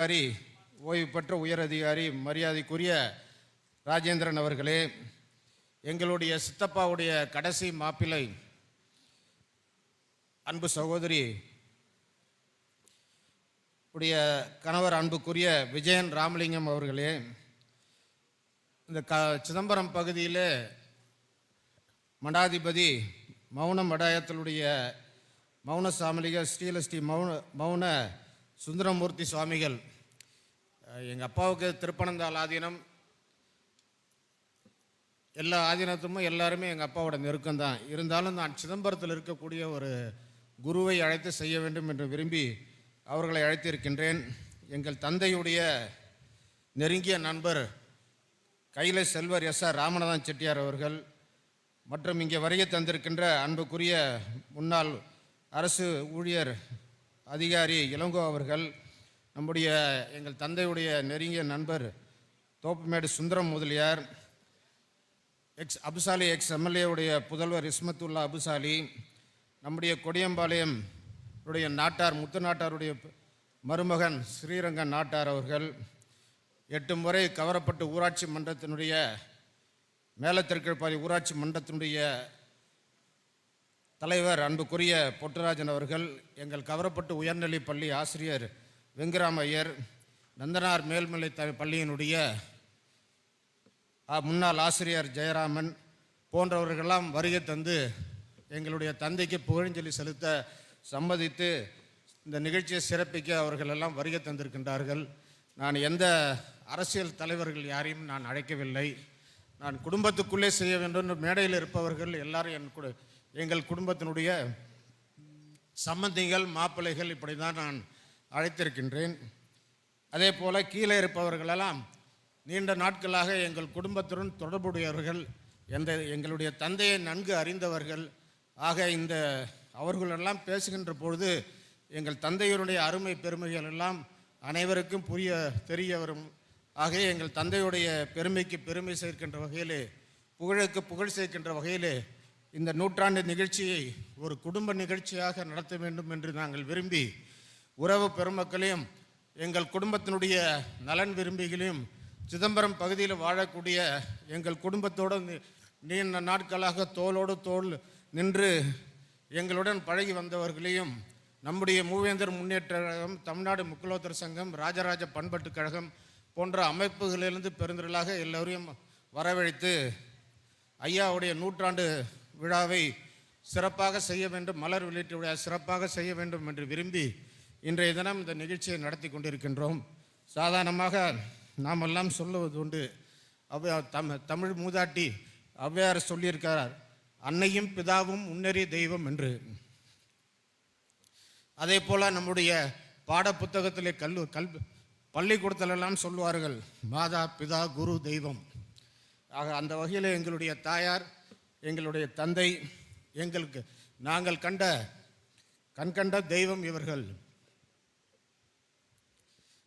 அதிகாரி, ஓய்வு பெற்ற உயர் அதிகாரி, மரியாதைக்குரிய ராஜேந்திரன் அவர்களே, எங்களுடைய சித்தப்பாவுடைய கடைசி மாப்பிள்ளை அன்பு சகோதரி உடைய கணவர் அன்புக்குரிய விஜயன் ராமலிங்கம் அவர்களே, இந்த சிதம்பரம் பகுதியில் மடாதிபதி மௌன மடாயத்தினுடைய மௌன சாமலிக ஸ்ரீலஸ்ரீ மௌன சுந்தரமூர்த்தி சுவாமிகள், எங்கள் அப்பாவுக்கு திருப்பனந்தாள் ஆதீனம், எல்லா ஆதீனத்தும் எல்லாருமே எங்கள் அப்பாவோட நெருக்கம்தான். இருந்தாலும் நான் சிதம்பரத்தில் இருக்கக்கூடிய ஒரு குருவை அழைத்து செய்ய வேண்டும் என்று விரும்பி அவர்களை அழைத்திருக்கின்றேன். எங்கள் தந்தையுடைய நெருங்கிய நண்பர் கைலை செல்வர் எஸ்.ஆர். ராமநாதன் செட்டியார் அவர்கள் மற்றும் இங்கே வருகை தந்திருக்கின்ற அன்புக்குரிய முன்னாள் அரசு ஊழியர் அதிகாரி இளங்கோ அவர்கள், நம்முடைய எங்கள் தந்தையுடைய நெருங்கிய நண்பர் தோப்புமேடு சுந்தரம் முதலியார், அபுசாலி எம்எல்ஏவுடைய புதல்வர் இஸ்மத்துல்லா அபுசாலி, நம்முடைய கொடியம்பாளையம் உடைய நாட்டார் முத்து நாட்டாருடைய மருமகன் ஸ்ரீரங்கன் நாட்டார் அவர்கள், 8 முறை கவரப்பட்டு ஊராட்சி மன்றத்தினுடைய மேலத்திற்கிழப்பாதி ஊராட்சி மன்றத்தினுடைய தலைவர் அன்புக்குரிய பொட்டுராஜன் அவர்கள், எங்கள் கவரப்பட்டு உயர்நிலைப் பள்ளி ஆசிரியர் வெங்கராம ஐயர், நந்தனார் மேல்நிலை பள்ளியினுடைய முன்னாள் ஆசிரியர் ஜெயராமன் போன்றவர்களெல்லாம் வருகை தந்து எங்களுடைய தந்தைக்கு புகழஞ்சலி செலுத்த சம்மதித்து இந்த நிகழ்ச்சியை சிறப்பிக்க அவர்கள் எல்லாம் வருகை தந்திருக்கின்றார்கள். நான் எந்த அரசியல் தலைவர்கள் யாரையும் நான் அழைக்கவில்லை. நான் குடும்பத்துக்குள்ளே செய்ய வேண்டும். மேடையில் இருப்பவர்கள் எல்லாரும் எங்கள் குடும்பத்தினுடைய சம்பந்திகள், மாப்பிள்ளைகள், இப்படி தான் நான் அழைத்திருக்கின்றேன். அதே போல் கீழே இருப்பவர்களெல்லாம் நீண்ட நாட்களாக எங்கள் குடும்பத்துடன் தொடர்புடையவர்கள், எங்களுடைய தந்தையை நன்கு அறிந்தவர்கள். ஆக இந்த அவர்களெல்லாம் பேசுகின்ற பொழுது எங்கள் தந்தையருடைய அருமை பெருமைகள் எல்லாம் அனைவருக்கும் தெரிய வரும். ஆக எங்கள் தந்தையுடைய பெருமைக்கு பெருமை சேர்க்கின்ற வகையிலே, புகழுக்கு புகழ் சேர்க்கின்ற வகையிலே இந்த நூற்றாண்டு நிகழ்ச்சியை ஒரு குடும்ப நிகழ்ச்சியாக நடத்த வேண்டும் என்று நாங்கள் விரும்பி, உறவு பெருமக்களையும் எங்கள் குடும்பத்தினுடைய நலன் விரும்பிகளையும் சிதம்பரம் பகுதியில் வாழக்கூடிய எங்கள் குடும்பத்தோடு நீண்ட நாட்களாக தோளோடு தோள் நின்று எங்களுடன் பழகி வந்தவர்களையும், நம்முடைய மூவேந்தர் முன்னேற்ற கழகம், தமிழ்நாடு முக்குலோத்தர் சங்கம், ராஜராஜ பண்பாட்டு கழகம் போன்ற அமைப்புகளிலிருந்து பெருந்திரளாக எல்லோரையும் வரவழைத்து ஐயாவுடைய நூற்றாண்டு விழாவை சிறப்பாக செய்ய வேண்டும், மலர் வெளியீட்டு விழா சிறப்பாக செய்ய வேண்டும் என்று விரும்பி இன்றைய தினம் இந்த நிகழ்ச்சியை நடத்தி கொண்டிருக்கின்றோம். சாதாரணமாக நாம் எல்லாம் சொல்லுவது உண்டு, தமிழ் மூதாட்டி ஔவையார் சொல்லியிருக்கிறார், அன்னையும் பிதாவும் முன்னேறிய தெய்வம் என்று. அதே போல் நம்முடைய பாட புத்தகத்திலே பள்ளிக்கூடத்திலெல்லாம் சொல்லுவார்கள், மாதா பிதா குரு தெய்வம். ஆக அந்த வகையில் எங்களுடைய தாயார், எங்களுடைய தந்தை, எங்களுக்கு நாங்கள் கண்கண்ட தெய்வம் இவர்கள்.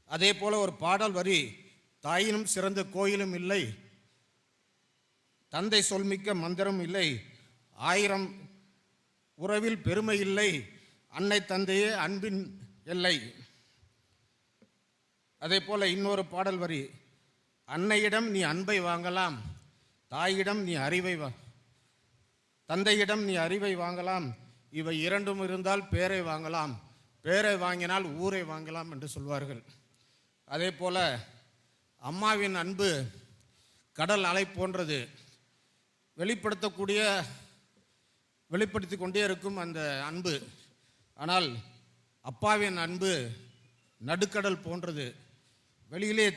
அதே போல ஒரு பாடல் வரி, தாயினும் சிறந்த கோயிலும் இல்லை, தந்தை சொல்மிக்க மந்திரம் இல்லை, 1000 உறவில் பெருமை இல்லை, அன்னை தந்தையே அன்பின் எல்லை. அதே போல இன்னொரு பாடல் வரி, அன்னையிடம் நீ அன்பை வாங்கலாம், தாயிடம் நீ அறிவை தந்தையிடம் நீ அறிவை வாங்கலாம், இவை இரண்டும் இருந்தால் பேரை வாங்கலாம், பேரை வாங்கினால் ஊரை வாங்கலாம் என்று சொல்வார்கள். அதே போல அம்மாவின் அன்பு கடல் அலை போன்றது, வெளிப்படுத்தி கொண்டே இருக்கும் அந்த அன்பு. ஆனால் அப்பாவின் அன்பு நடுக்கடல் போன்றது, வெளியிலே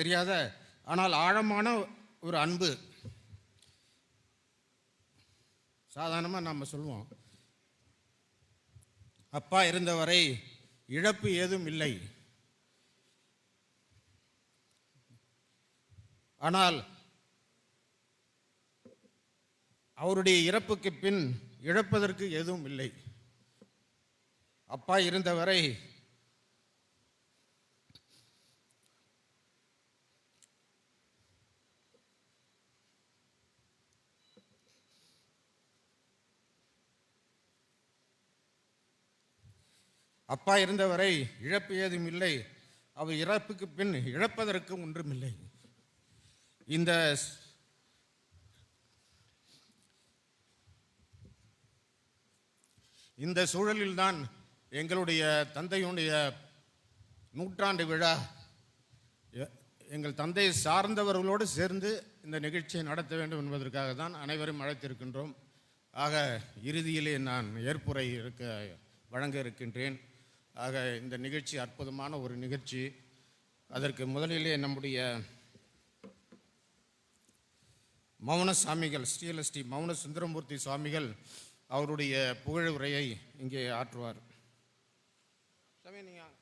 தெரியாத ஆனால் ஆழமான ஒரு அன்பு. சாதாரணமாக நம்ம சொல்லுவோம், அப்பா இருந்தவரை இழப்பு ஏதும் இல்லை. ஆனால் அவருடைய இறப்புக்கு பின் இழப்பதற்கு எதுவும் இல்லை. அப்பா இருந்தவரை அப்பா இருந்தவரை இழப்பு ஏதும் இல்லை, அவர் இறப்புக்கு பின் இழப்பதற்கு ஒன்றுமில்லை. இந்த இந்த சூழலில்தான் எங்களுடைய தந்தையுடைய நூற்றாண்டு விழா எங்கள் தந்தையை சார்ந்தவர்களோடு சேர்ந்து இந்த நிகழ்ச்சியை நடத்த வேண்டும் என்பதற்காக தான் அனைவரும் அழைத்திருக்கின்றோம். ஆக இறுதியிலே நான் ஏற்புரை வழங்க இருக்கின்றேன். ஆக இந்த நிகழ்ச்சி அற்புதமான ஒரு நிகழ்ச்சி. அதற்கு முதலிலே நம்முடைய மௌன சாமிகள், ஸ்ரீ மௌன சுந்தரமூர்த்தி சுவாமிகள் அவருடைய புகழ் உரையை இங்கே ஆற்றுவார். சாமி, நீங்கள்